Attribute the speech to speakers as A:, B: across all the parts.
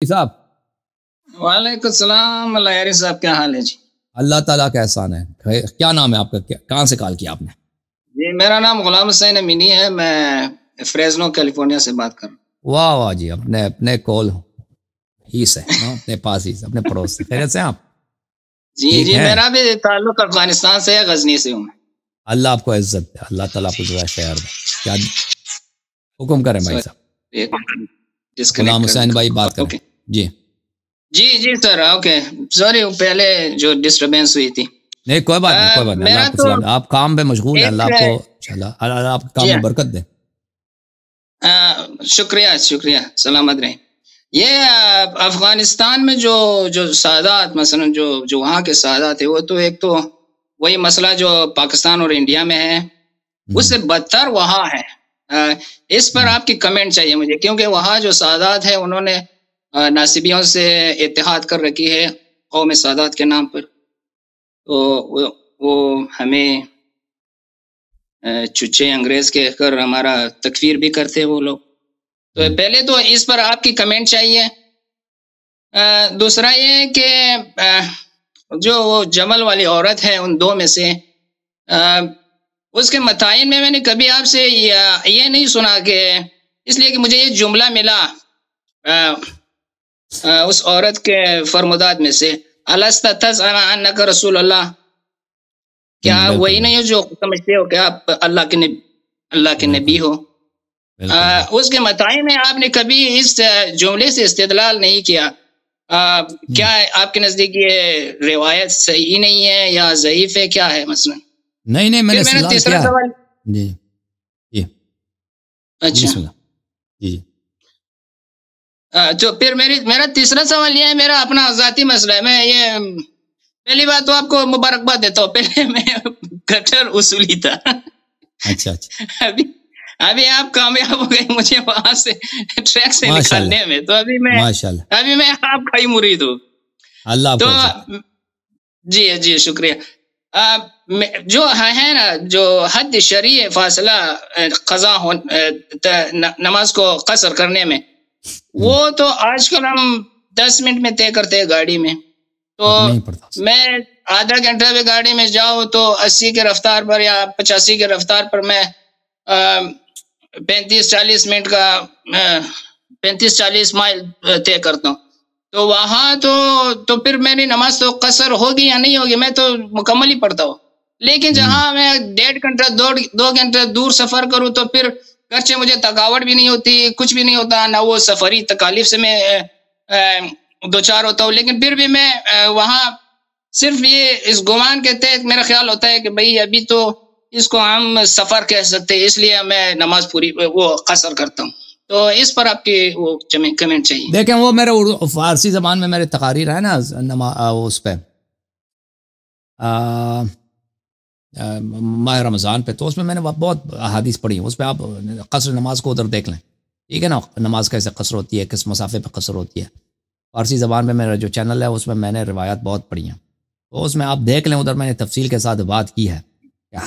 A: صاحب
B: وعلیکم السلام اللہ یاری صاحب، کیا حال ہے جی؟
A: اللہ تعالیٰ کا احسان ہے. کیا نام ہے آپ کا؟ کہاں سے کال کیا آپ نے؟
B: جی میرا نام غلام حسین امینی ہے، میں فریزنو کیلیفورنیا سے بات کر رہا ہوں.
A: واہ واہ جی، اپنے کول ہی سے اپنے پاس ہی سے، اپنے پڑوس سے. خیریت سے آپ؟
B: جی میرا بھی تعلق افغانستان سے ہے، غزنی سے ہوں میں.
A: اللہ آپ کو عزت دے، اللہ تعالیٰ آپ کو جو ہے خیر دے. کیا حکم کریں بھائی صاحب؟ غلام حسین بھائی بات کریں.
B: جی سر. اوکے سوری پہلے جو ڈسٹربینس ہوئی تھی.
A: نہیں کوئی بات نہیں، کوئی بات نہیں. اللہ آپ کو سلام. آپ کام پہ مشغول ہیں، اللہ آپ کو اللہ آپ کام میں برکت دے.
B: شکریہ سلامت رہیں. یہ افغانستان میں جو سادات مثلا جو وہاں کے سادات ہیں، وہ تو ایک تو وہی مسئلہ جو پاکستان اور انڈیا میں ہے، اس سے بدتر وہاں ہے. اس پر آپ کی کمنٹ چاہیے مجھے، کیونکہ وہاں جو سادات ہیں انہوں نے ناصبیوں سے اتحاد کر رکھی ہے قوم سادات کے نام پر. تو وہ ہمیں چچے انگریز کہہ کر ہمارا تکفیر بھی کرتے وہ لوگ. تو پہلے تو اس پر آپ کی کمنٹ چاہیے. دوسرا یہ کہ جو وہ جمل والی عورت ہے ان دو میں سے، اس کے متعین میں نے کبھی آپ سے یہ نہیں سنا کہ، اس لیے کہ مجھے یہ جملہ ملا اس عورت کے فرمودات میں سے، الست تزعم انک رسول اللہ، کیا آپ وہی نہیں ہو جو سمجھتے ہو کہ آپ اللہ کے نبی ہو؟ اس کے متعین میں آپ نے کبھی اس جملے سے استدلال نہیں کیا. کیا آپ کے نزدیک یہ روایت صحیح نہیں ہے یا ضعیف ہے، کیا ہے مثلا؟
A: نہیں میں نے
B: تیسرا سوال.
A: جی
B: اچھا
A: جی.
B: تو پھر میرا تیسرا سوال یہ ہے، میرا اپنا ذاتی مسئلہ ہے. میں یہ پہلی بات تو آپ کو مبارکباد دیتا ہوں، پہلے میں کٹر اصولی تھا.
A: اچھا
B: ابھی آپ کامیاب ہو گئے مجھے وہاں سے ٹریک سے نکالنے میں، تو ابھی میں آپ کا ہی مرید ہوں.
A: اللہ
B: تو جی شکریہ. جو ہے نا، جو حد شرعی فاصلہ قضا نماز کو قصر کرنے میں، وہ تو آج کل ہم 10 منٹ میں طے کرتے ہیں گاڑی میں. تو میں آدھا گھنٹہ بھی گاڑی میں جاؤں تو 80 کے رفتار پر یا 85 کے رفتار پر میں 35-40 منٹ کا 35-40 مائل طے کرتا ہوں. تو وہاں تو پھر میری نماز تو قصر ہوگی یا نہیں ہوگی، میں تو مکمل ہی پڑھتا ہوں. لیکن جہاں میں 1.5 گھنٹہ 2 گھنٹے دور سفر کروں تو پھر گرچہ مجھے تھکاوٹ بھی نہیں ہوتی، کچھ بھی نہیں ہوتا، نہ وہ سفری تکالیف سے میں دوچار ہوتا ہوں، لیکن پھر بھی میں وہاں صرف یہ اس گمان کے تحت میرا خیال ہوتا ہے کہ بھئی ابھی تو اس کو ہم سفر کہہ سکتے ہیں، اس لیے میں نماز پوری وہ قصر کرتا ہوں. تو اس پر آپ کی وہ کمنٹ چاہیے.
A: دیکھیں وہ میرے فارسی زبان میں میرے تقاریر ہے نا اس پہ ماہ رمضان پہ، تو اس میں نے بہت احادیث پڑھی ہیں. اس پہ آپ قصر نماز کو ادھر دیکھ لیں، ٹھیک ہے نا، نماز کیسے قصر ہوتی ہے، کس مسافے پہ قصر ہوتی ہے. فارسی زبان میں میرا جو چینل ہے اس میں نے روایات بہت پڑھی ہیں، تو اس میں آپ دیکھ لیں، ادھر میں نے تفصیل کے ساتھ بات کی ہے کہ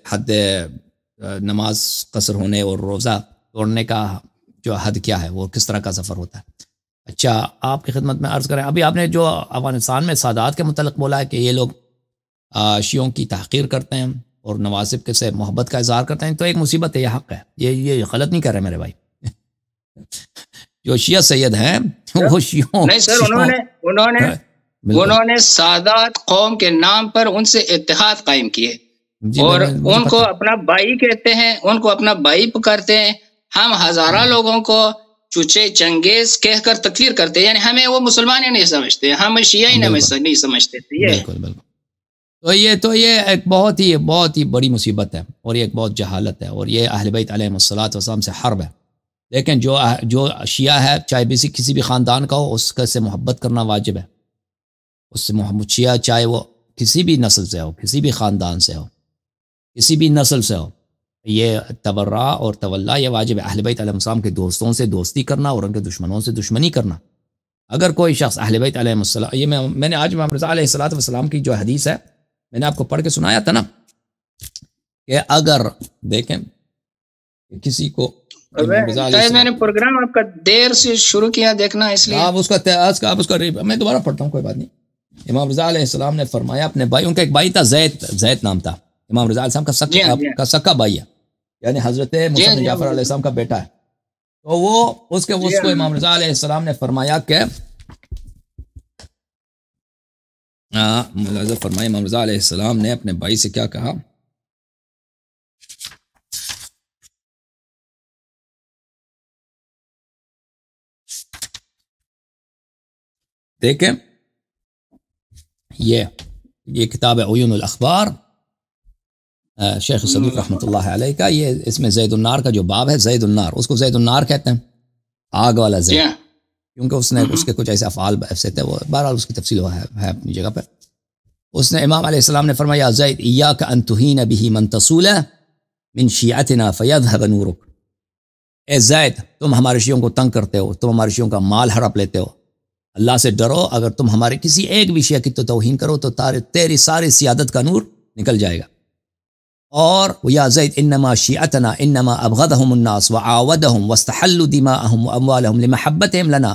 A: حد نماز قصر ہونے اور روزہ توڑنے کا جو حد کیا ہے، وہ کس طرح کا سفر ہوتا ہے. اچھا آپ کی خدمت میں عرض کریں، ابھی آپ نے جو افغانستان میں سادات کے متعلق بولا ہے کہ یہ لوگ شیعوں کی تحقیر کرتے ہیں اور نواسب سے محبت کا اظہار کرتے ہیں، تو ایک مصیبت ہے، یہ حق ہے، یہ غلط نہیں کر رہے میرے بھائی. جو شیعہ سید ہیں وہ شیعوں
B: نہیں سر، انہوں نے سادات قوم کے نام پر ان سے اتحاد قائم کیے اور ان کو اپنا بھائی کہتے ہیں، ان کو اپنا بھائی پکارتے ہیں. ہم ہزارہ لوگوں کو چوچے چنگیز کہہ کر تکفیر کرتے ہیں، یعنی ہمیں وہ مسلمان ہی نہیں سمجھتے، ہم شیعہ ہی نہیں سمجھتے.
A: بالکل تو یہ ایک بہت ہی بڑی مصیبت ہے، اور یہ ایک بہت جہالت ہے، اور یہ اہل بیت علیہ الصلوۃ والسلام سے حرب ہے. لیکن جو شیعہ ہے، چاہے کسی بھی خاندان کا ہو، اس کا سے محبت کرنا واجب ہے. اس سے محبت شیعہ چاہے وہ کسی بھی نسل سے ہو، کسی بھی خاندان سے ہو، کسی بھی نسل سے ہو، یہ تبرع اور تولا یہ واجب ہے. اہل بیت علیہ السلام کے دوستوں سے دوستی کرنا اور ان کے دشمنوں سے دشمنی کرنا. اگر کوئی شخص اہل بیت علیہ السلام، یہ میں نے آج امام رضا علیہ الصلوۃ والسلام کی جو حدیث ہے میں نے آپ کو پڑھ کے سنایا تھا نا، کہ اگر دیکھیں کسی کو امام رضا علیہ
B: میں نے پروگرام آپ کا دیر سے شروع کیا دیکھنا، اس لیے
A: آپ اس کا میں دوبارہ پڑھتا ہوں، کوئی بات نہیں۔ امام رضا علیہ السلام نے فرمایا اپنے بھائی، ان کا ایک بھائی تھا زید نام تھا، امام رضا علیہ السلام کا سکا بھائی ہے، یعنی حضرت موسی بن جعفر علیہ السلام کا بیٹا ہے۔ تو وہ اس کو امام رضا علیہ السلام نے فرمایا کہ امام رضا علیہ السلام نے اپنے بھائی سے کیا کہا، دیکھیں یہ کتاب ہے عیون الاخبار، شیخ صدیق رحمۃ اللہ علیہ کا، یہ اس میں زید النار کا جو باب ہے، زید النار، اس کو زید النار کہتے ہیں، آگ والا زید، کیونکہ اس کے کچھ ایسے افعال ایسے تھے، وہ بہرحال اس کی تفصیل ہے اپنی جگہ پہ۔ اس نے امام علیہ السلام نے فرمایا زید ایاک ان تہین به من تصول من شیعتنا فیذهب نورک، اے زید تم ہمارے شیعوں کو تنگ کرتے ہو، تم ہمارے شیعوں کا مال ہڑپ لیتے ہو، اللہ سے ڈرو، اگر تم ہمارے کسی ایک بھی شیعہ کی تو توہین کرو تو تیری ساری سیادت کا نور نکل جائے گا۔ اور یا زید انما شیعتنا انما ابغضهم الناس وعاودهم واستحلوا دماءهم واموالهم لمحبتهم لنا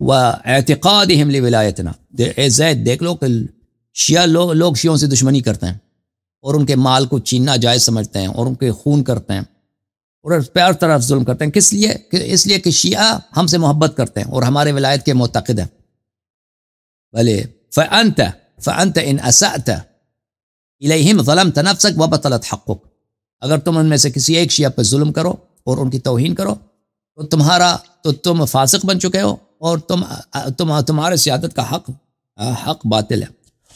A: واعتقادهم لولایتنا۔ اے زید دیکھ لو کہ شیعہ لوگ شیعوں سے دشمنی کرتے ہیں اور ان کے مال کو چھیننا جائز سمجھتے ہیں اور ان کے خون کرتے ہیں اور ہر طرف ظلم کرتے ہیں، کس لیے؟ اس لیے کہ شیعہ ہم سے محبت کرتے ہیں اور ہمارے ولایت کے معتقد ہیں۔ بلے فانت ان اسأت الیہم ظلمت نفسک وبطلت حقک، اگر تم ان میں سے کسی ایک شیعہ پہ ظلم کرو اور ان کی توہین کرو تو تم فاسق بن چکے ہو اور تمہارے سیادت کا حق باطل ہے۔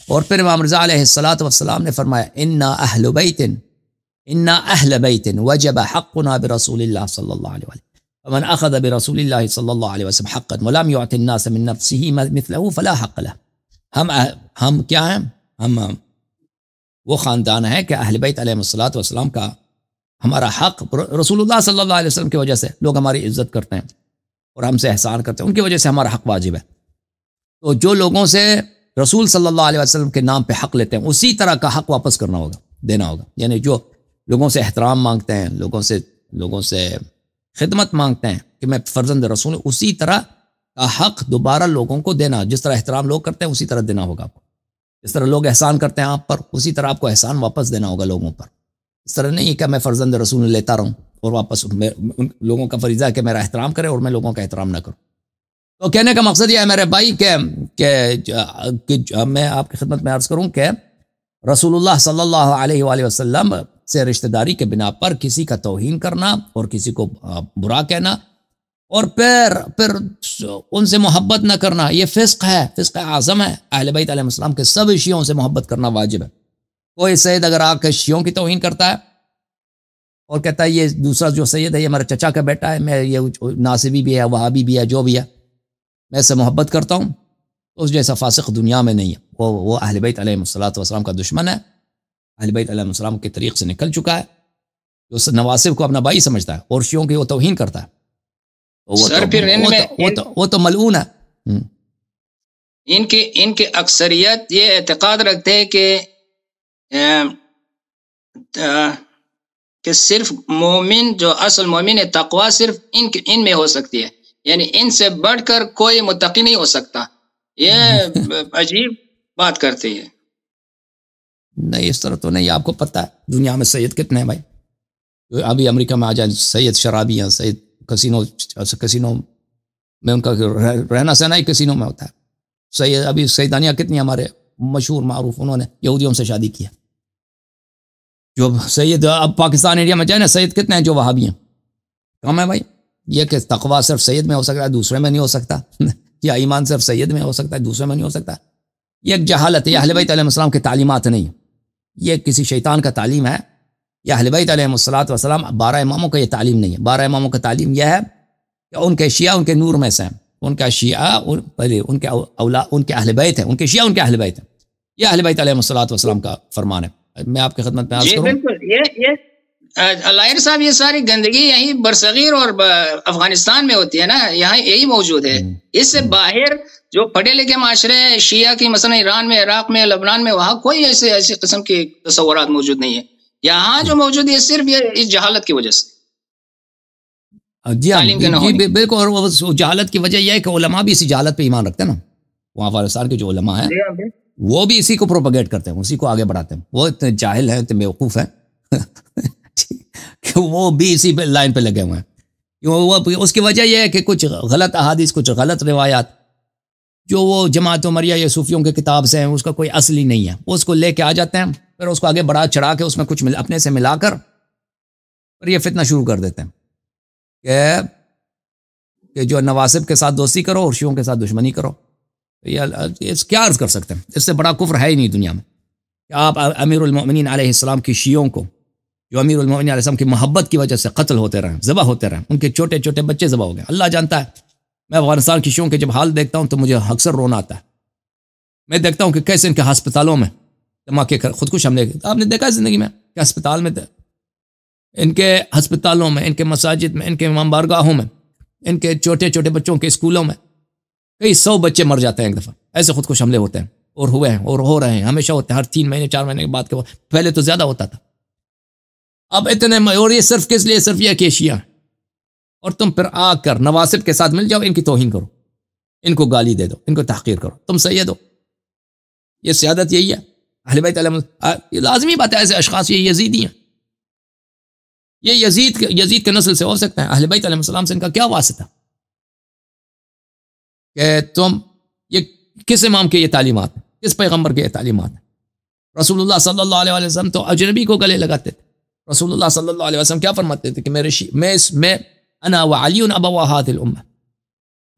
A: اور پھر امام رضا علیہ السلام نے فرمایا انا اہل بیت وجب حقنا برسول اللہ صلی اللہ علیہ وسلم فمن اخذ برسول اللہ صلی اللہ علیہ وسلم حقا ولم يعط الناس من نفسه مثله فلا حق له۔ ہم کیا ہیں؟ ہم وہ خاندان ہے کہ اہل بیت علیہ السلام کا ہمارا حق، رسول اللہ صلی اللہ علیہ وسلم کی وجہ سے لوگ ہماری عزت کرتے ہیں اور ہم سے احسان کرتے ہیں، ان کی وجہ سے ہمارا حق واجب ہے۔ تو جو لوگوں سے رسول صلی اللہ علیہ وسلم کے نام پہ حق لیتے ہیں اسی طرح کا حق واپس کرنا ہوگا، دینا ہوگا، یعنی جو لوگوں سے احترام مانگتے ہیں، لوگوں سے خدمت مانگتے ہیں کہ میں فرزند رسول ہوں، اسی طرح کا حق دوبارہ لوگوں کو دینا، جس طرح احترام لوگ کرتے ہیں اسی طرح دینا ہوگا آپ کو، جس طرح لوگ احسان کرتے ہیں آپ پر اسی طرح آپ کو احسان واپس دینا ہوگا لوگوں پر۔ اس طرح نہیں کہ میں فرزند رسول لیتا رہوں اور واپس لوگوں کا فریضہ ہے کہ میرا احترام کرے اور میں لوگوں کا احترام نہ کروں۔ تو کہنے کا مقصد یہ ہے میرے بھائی کہ میں آپ کی خدمت میں عرض کروں کہ رسول اللہ صلی اللہ علیہ وآلہ وسلم سے رشتہ داری کے بنا پر کسی کا توہین کرنا اور کسی کو برا کہنا اور پھر ان سے محبت نہ کرنا، یہ فسق ہے، فسق اعظم ہے۔ اہل بیت علیہ السلام کے سب شیعوں سے محبت کرنا واجب ہے۔ کوئی سید اگر آ کے شیعوں کی توہین کرتا ہے اور کہتا ہے یہ دوسرا جو سید ہے یہ میرا چچا کا بیٹا ہے، میں یہ ناصبی بھی ہے، وہابی بھی ہے، جو بھی ہے، میں اس سے محبت کرتا ہوں، تو اس جیسا فاسق دنیا میں نہیں ہے۔ وہ اہل بیت علیہ السلام کا دشمن ہے، اہل بیت علیہ السلام کے طریق سے نکل چکا ہے، جو نواسب کو اپنا بھائی سمجھتا ہے اور شیعوں کی وہ توہین کرتا ہے، وہ تو ملعون ہے۔
B: ان کی اکثریت یہ اعتقاد رکھتے ہیں کہ صرف مومن جو اصل مومن ہے، تقوی صرف ان میں ہو سکتی ہے، یعنی ان سے بڑھ کر کوئی متقی نہیں ہو سکتا۔ یہ عجیب بات کرتے ہیں۔
A: نہیں اس طرح تو نہیں، آپ کو پتہ ہے دنیا میں سید کتنے ہیں بھائی، ابھی امریکہ میں آ جائیں سید شرابی ہیں، سید کسینو میں ان کا رہنا سہنا ہی کسینو میں ہوتا ہے۔ سید ابھی سیدانیہ کتنی ہمارے مشہور معروف، انہوں نے یہودیوں سے شادی کی ہے۔ جو سید اب پاکستان انڈیا میں جائے نا، سید کتنے ہیں جو وہابی ہیں؟ کم ہے بھائی۔ یہ کہ تقویٰ صرف سید میں ہو سکتا ہے، دوسرے میں نہیں ہو سکتا، یا ایمان صرف سید میں ہو سکتا ہے، دوسرے میں نہیں ہو سکتا، یہ ایک جہالت ہے۔ یہ اہل بیت علیہ السلام کی تعلیمات نہیں، یہ کسی شیطان کا تعلیم ہے۔ یہ اہل بیت علیہ السلام 12 اماموں کا یہ تعلیم نہیں ہے۔ 12 اماموں کا تعلیم یہ ہے کہ ان کے شیعہ ان کے نور میں سے ہیں، ان کا شیعہ ان کے اولاد ان کے اہل بیت ہیں، ان کے شیعہ ان کے اہل بیت ہیں۔ یہ اہل بیت علیہ السلام کا فرمان ہے۔ میں آپ کی خدمت میں عرض کروں۔
B: بالکل، یہ علائر صاحب، یہ ساری گندگی یہی برصغیر اور افغانستان میں ہوتی ہے نا، یہاں یہی موجود ہے۔ اس سے باہر جو پڑھے لکھے معاشرے شیعہ کی، مثلا ایران میں، عراق میں، لبنان میں، وہاں کوئی ایسے قسم کے تصورات موجود نہیں ہے۔ یہاں جو موجود ہے صرف یہ اس جہالت کی وجہ سے۔
A: جی ہاں
B: تعلیم کے نہ ہونے
A: جی بالکل. اور وہ جہالت کی وجہ یہ ہے کہ علماء بھی اسی جہالت پہ ایمان رکھتے ہیں نا. وہاں افغانستان کے جو علماء ہیں وہ بھی اسی کو پروپیگیٹ کرتے ہیں, اسی کو آگے بڑھاتے ہیں. وہ اتنے جاہل ہیں, اتنے بیوقوف ہیں کہ وہ بھی اسی پہ لائن پہ لگے ہوئے ہیں. وہ اس کی وجہ یہ ہے کہ کچھ غلط احادیث, کچھ غلط روایات جو وہ جماعت عمریہ یا صوفیوں کے کتاب سے ہیں, اس کا کوئی اصل ہی نہیں ہے. وہ اس کو لے کے آ جاتے ہیں, پھر اس کو آگے بڑھا چڑھا کے اس میں کچھ اپنے سے ملا کر پھر یہ فتنہ شروع کر دیتے ہیں کہ جو نواسب کے ساتھ دوستی کرو اور شیعوں کے ساتھ دشمنی کرو. یہ کیا عرض کر سکتے ہیں, اس سے بڑا کفر ہے ہی نہیں دنیا میں کہ آپ امیر المؤمنین علیہ السلام کی شیعوں کو, جو امیر المؤمنین علیہ السلام کی محبت کی وجہ سے قتل ہوتے رہے, ذبح ہوتے رہے, ان کے چھوٹے چھوٹے بچے ذبح ہو گئے. اللہ جانتا ہے, میں افغانستان کی شیعوں کے جب حال دیکھتا ہوں تو مجھے اکثر رونا آتا ہے. میں دیکھتا ہوں کہ کیسے ان کے ہسپتالوں میں دھماکے کر خودکش حملے, آپ نے دیکھا زندگی میں کہ ہسپتال میں, ان کے ہسپتالوں میں, ان کے مساجد میں, ان کے امام بارگاہوں میں, ان کے چھوٹے چھوٹے بچوں کے اسکولوں میں کئی 100 بچے مر جاتے ہیں ایک دفعہ. ایسے خودکش حملے ہوتے ہیں اور ہوئے ہیں اور ہو رہے ہیں, ہمیشہ ہوتے ہیں, ہر 3 مہینے 4 مہینے کے بعد کے. پہلے تو زیادہ ہوتا تھا, اب اتنے. اور یہ صرف کس لیے, صرف یہ کہ شیعہ, اور تم پھر آ کر نواسب کے ساتھ مل جاؤ, ان کی توہین کرو, ان کو گالی دے دو, ان کو تحقیر کرو, تم سید ہو. یہ سیادت یہی ہے. اہل بیت علیہ لازمی بات ہے, ایسے اشخاص یہ یزیدی ہیں, یہ یزید کے نسل سے ہو سکتے ہیں. اہل بیت علیہ السلام سے ان کا کیا واسطہ کہ تم یہ کس امام کے یہ تعلیمات ہیں, کس پیغمبر کے یہ تعلیمات ہیں؟ رسول اللہ صلی اللہ علیہ وسلم تو اجنبی کو گلے لگاتے تھے. رسول اللہ صلی اللہ علیہ وسلم کیا فرماتے تھے کہ میں انا وعلی ابوا هذه الامه,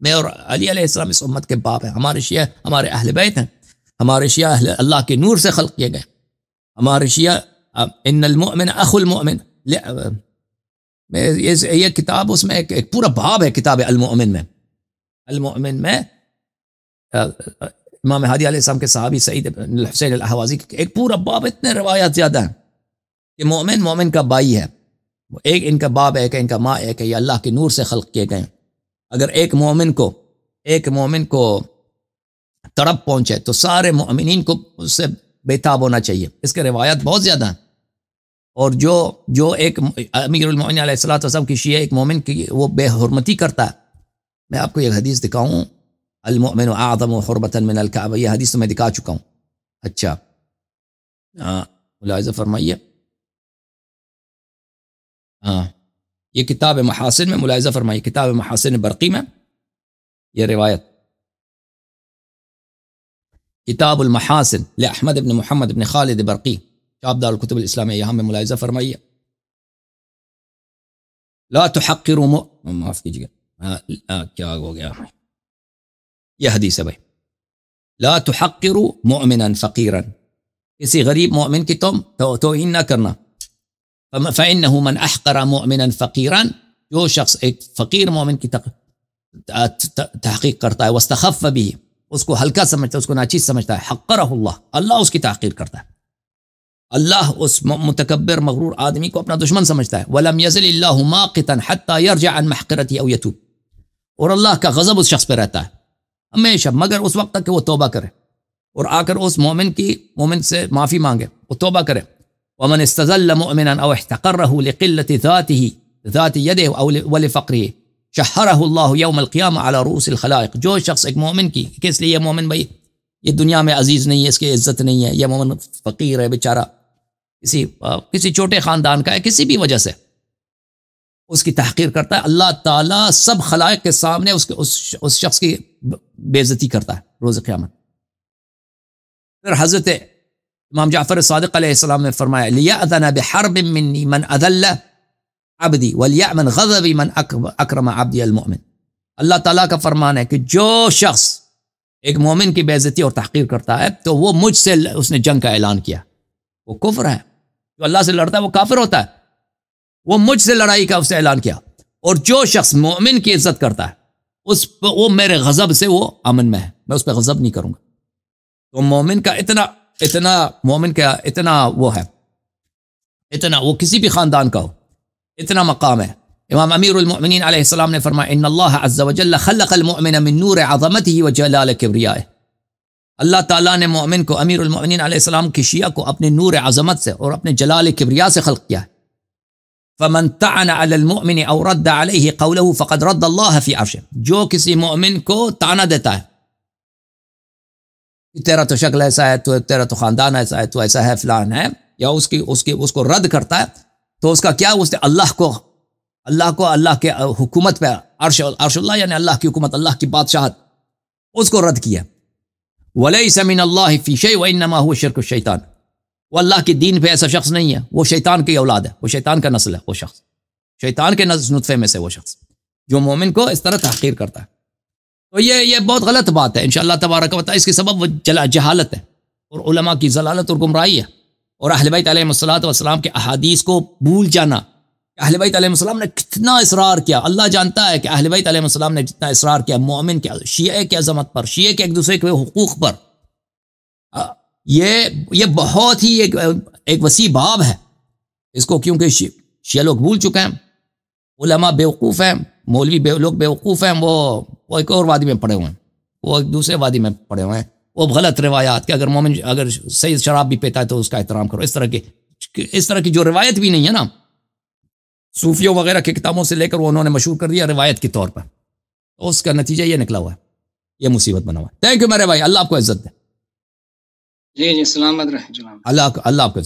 A: میں اور علی علیہ السلام اس امت کے باپ ہیں. ہمارے شیعہ ہمارے اہل بیت ہیں, ہمارے شیعہ اہل اللہ کے نور سے خلق کیے گئے. ہمارے شیعہ ان المؤمن اخو المؤمن, یہ کتاب اس میں ایک پورا باب ہے کتاب المؤمن میں. المؤمن میں امام ہادی علیہ السلام کے صحابی سعید بن الحسین الاحوازی ایک پورا باب, اتنے روایات زیادہ ہیں کہ مومن کا بھائی ہے, ایک ان کا باپ ہے, کہ ان کا ماں ہے, کہ یہ اللہ کے نور سے خلق کیے گئے. اگر ایک مومن کو تڑپ پہنچے تو سارے مومنین کو اس سے بےتاب ہونا چاہیے. اس کے روایات بہت زیادہ ہیں. اور جو ایک امیر المؤمنین علیہ الصلوۃ والسلام کی شیعہ ایک مومن کی وہ بے حرمتی کرتا ہے, میں آپ کو یہ حدیث دکھاؤں, المؤمن اعظم حرمتا من الکعبہ, یہ حدیث تو میں دکھا چکا ہوں. اچھا ملاحظہ فرمائیے, یہ کتاب محاسن میں ملاحظہ فرمائیے, کتاب محاسن برقی میں یہ روایت, کتاب المحاسن لأحمد بن محمد بن خالد برقی, شعب دار الکتب الاسلامیہ, یہاں میں ملاحظہ فرمائیے. لا تحقروا معاف کیجیے کیا ہو گیا, یہ حدیث ہے بھائی, لا تحقروا مؤمنا فقیرا, کسی غریب مومن کی تم توہین نہ کرنا. فإنه من احقر مؤمنا فقیرا, جو شخص ایک فقیر مومن کی تحقیق کرتا ہے, واستخف به, اس کو ہلکا سمجھتا ہے, اس کو ناچیز سمجھتا ہے, حقرہ اللہ اس کی تحقیر کرتا ہے. اللہ اس متکبر مغرور آدمی کو اپنا دشمن سمجھتا ہے. ولم يزل اللہ ماقتا حتى يرجع عن محقرته او يتوب, اور اللہ کا غضب اس شخص پہ رہتا ہے ہمیشہ مگر اس وقت تک کہ وہ توبہ کرے اور آ کر اس مومن سے معافی مانگے, وہ توبہ کرے. ومن استذل مؤمنا او احتقره لقلة ذات يده او ولفقره شهره الله يوم القيامة على رؤوس الخلائق. جو شخص ایک مومن کی, کس لیے یہ مومن بھائی یہ دنیا میں عزیز نہیں ہے, اس کی عزت نہیں ہے, یہ مومن فقیر ہے بیچارہ, کسی چھوٹے خاندان کا ہے, کسی بھی وجہ سے اس کی تحقیر کرتا ہے, اللہ تعالیٰ سب خلائق کے سامنے اس شخص کی بے عزتی کرتا ہے روز قیامت. پھر حضرت امام جعفر صادق علیہ السلام نے فرمایا, لِيَأْذَنَ بِحَرْبٍ مِّنِّي مَنْ أَذَلَّ عَبْدِي وَلْيَأْمَنْ غَضَبِي مَنْ أَكْرَمَ عَبْدِي الْمُؤْمِنِ. اللہ تعالیٰ کا فرمان ہے کہ جو شخص ایک مومن کی بے عزتی اور تحقیر کرتا ہے تو وہ مجھ سے اس نے جنگ کا اعلان کیا, وہ کفر ہے. جو اللہ سے لڑتا ہے وہ کافر ہوتا ہے, وہ مجھ سے لڑائی کا اس نے اعلان کیا. اور جو شخص مومن کی عزت کرتا ہے وہ میرے غضب سے وہ امن میں ہے, میں اس پہ غضب نہیں کروں گا. تو مومن کا اتنا وہ ہے, اتنا وہ کسی بھی خاندان کا ہو, اتنا مقام ہے. امام امیر المؤمنین علیہ السلام نے فرمایا, ان اللہ عز وجل خلق المؤمن من نور عظمته وجلال کبریائه. اللہ تعالیٰ نے مومن کو, امیر المؤمنین علیہ السلام کی شیعہ کو اپنے نور عظمت سے اور اپنے جلال کبریا سے خلق کیا ہے. فمن طعن على المؤمن او رد عليه قوله فقد رد الله في عرشه، جو کسی مومن کو طعنہ دیتا ہے تیرا تو شکل ایسا ہے، تو تیرا تو خاندان ایسا ہے، تو ایسا ہے، فلان ہے، یا اس کو رد کرتا ہے، تو اس کا کیا، اس نے اللہ کے حکومت پہ، عرش اللہ یعنی اللہ کی حکومت، اللہ کی بادشاہت، اس کو رد کیا. وَلَيْسَ مِنَ اللَّهِ فِي شَيْءٍ وَإِنَّمَا هُوَ شِرْكُ الشَّيْطَانِ، وہ اللہ کے دین پہ ایسا شخص نہیں ہے، وہ شیطان کی اولاد ہے، وہ شیطان کا نسل ہے، وہ شخص شیطان کے نطفے میں سے وہ شخص جو مومن کو اس طرح تحقیر کرتا ہے. تو یہ بہت غلط بات ہے. انشاءاللہ تبارک و تعالی اس کی سبب جہالت ہے اور علماء کی ضلالت اور گمراہی ہے، اور اہل بیت علیہ الصلوۃ والسلام کے احادیث کو بھول جانا. اہل بیت علیہ السلام نے کتنا اصرار کیا، اللہ جانتا ہے کہ اہل بیت علیہ السلام نے جتنا اصرار کیا مومن کے، شیعہ کی عظمت پر، شیعہ کے ایک دوسرے کے حقوق پر. یہ بہت ہی ایک وسیع باب ہے اس کو، کیونکہ شیعہ لوگ بھول چکے ہیں، علماء بیوقوف ہیں، مولوی لوگ بیوقوف ہیں، وہ ایک اور وادی میں پڑے ہوئے ہیں، وہ ایک دوسرے وادی میں پڑے ہوئے ہیں، وہ غلط روایات کہ اگر مومن اگر صحیح شراب بھی پیتا ہے تو اس کا احترام کرو، اس طرح کی جو روایت بھی نہیں ہے نا، صوفیوں وغیرہ کی کتابوں سے لے کر وہ انہوں نے مشہور کر دیا روایت کے طور پر، تو اس کا نتیجہ یہ نکلا ہوا ہے، یہ مصیبت بنا ہوا ہے. تھینک یو میرے بھائی، اللہ آپ کو عزت دے.
B: جی سلامت رہے جناب.
A: اللہ آپ کو